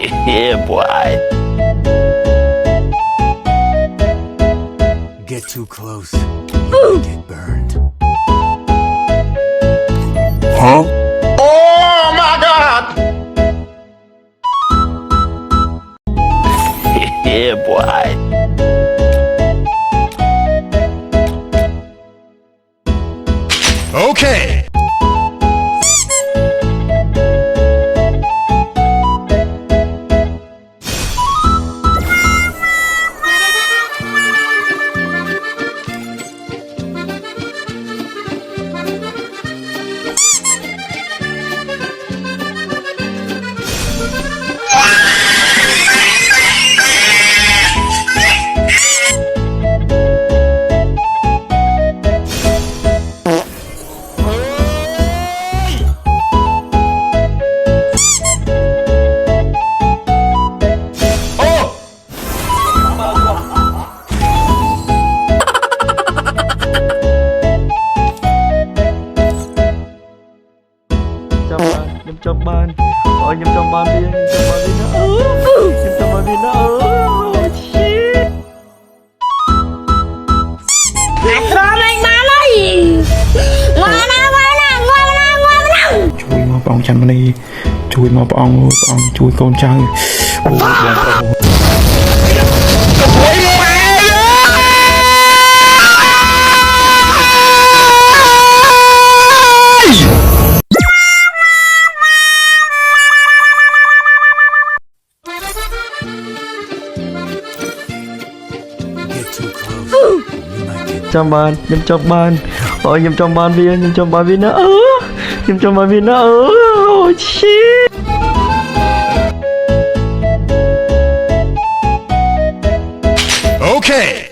Yeah, boy. Get too close, you might get burned. Huh? Oh my God! Yeah, boy. Okay. nhâm trong ban nhâm trong ban đi nữa nhâm trong ban đi nữa shit ត្រមឯងបានហើយងល់ណាជួយមកព្រះអង្គច័ន្ទមនីជួយមកព្រះអង្គជួយកូនចៅអូបងប្រុស Get too close, you might get ចាំបានខ្ញុំចង់បានខ្ញុំចង់បានវាខ្ញុំចង់បានវាណាខ្ញុំចង់បានវាណាអូ shit Okay.